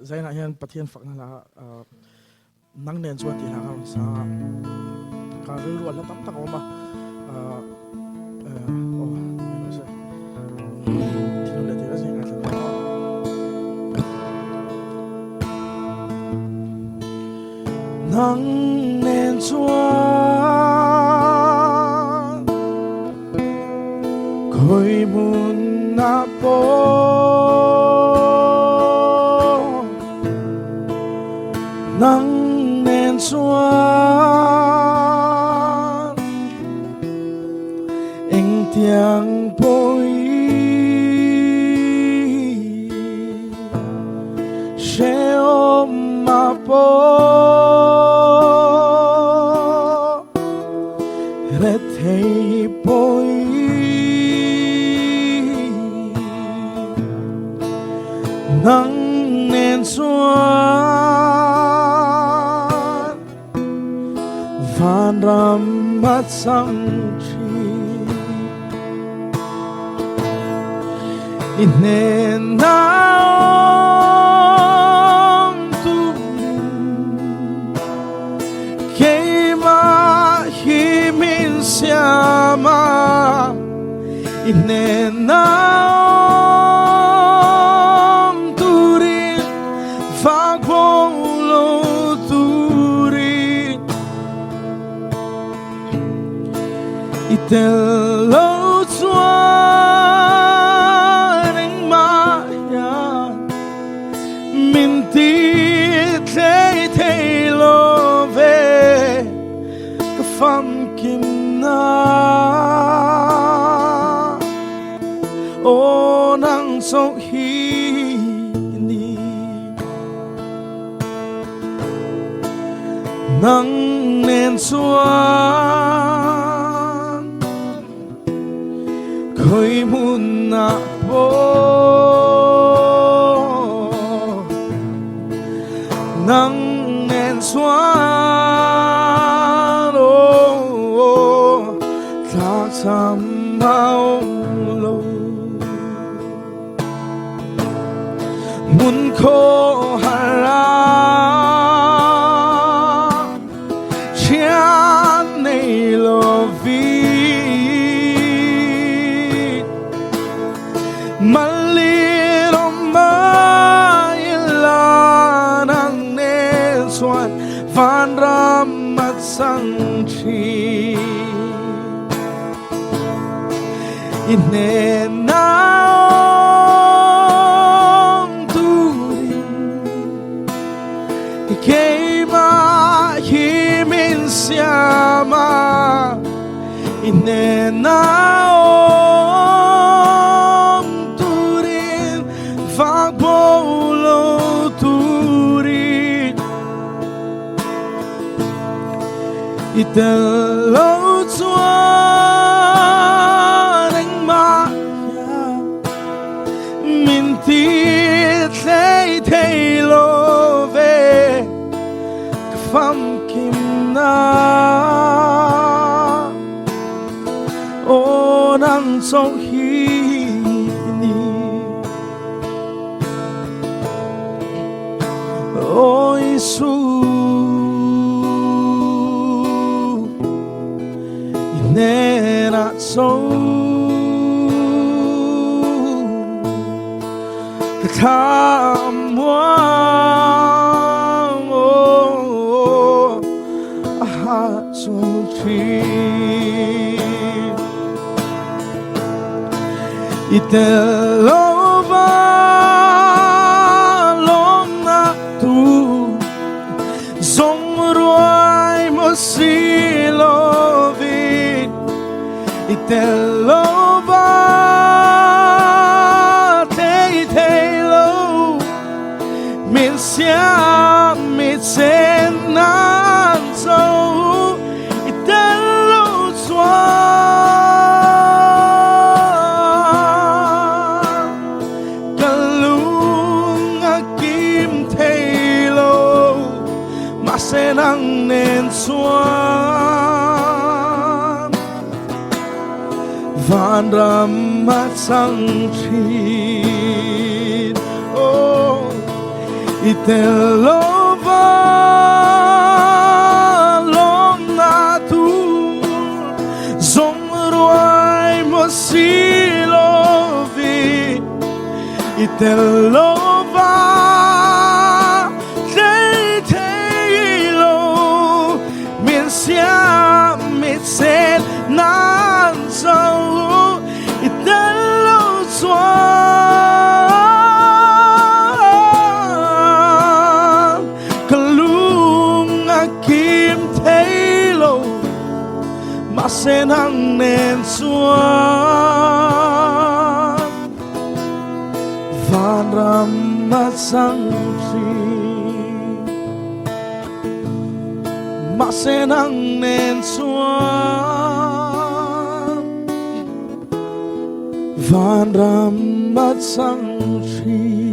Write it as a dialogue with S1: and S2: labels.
S1: zai na hian pathian fakna la nang nen chuan ti na kan sa ka ru ru la tam tak oma o no sé tino le tira sin hacer nang nen chuan khoi mun na po nang nen chuan eng tiang poi she om ma po re thei poi nang nen chuan van ram mat sang chi in nen na tu ke ma hi min siama in nen na tel lo chuan anh maya min ti thei thei lo ve ka pham kim na o nang so hi ni nang nen chuan khoi mun na po nang nen chuan ta sam mau lo mun kho hara chian nei lo vi maliro maila nang nen chuan van ram mat sang chi in nen na tu ke ma hi min siama in nen na tel lo chuan anh maya min ti thei thei lo ve ka pham kim na o nang so hi ni ôi su nena so tham muang ha so chi itelo va long na tu song ruai mo si lo tel lo va thei thei lo min sia mi sen nan so tel lo chuan kalung akim thei lo ma sen ang nen chuan van ram mat sang chi Itelova long na tu Zong ruai mo silovi Itelova Day Taylor Min sia mit sen nan sau Itelo swan Kalung akim Taylor Masen hang nen swan Van ramat sang tri Masen hang nen swan Van ramat sang tri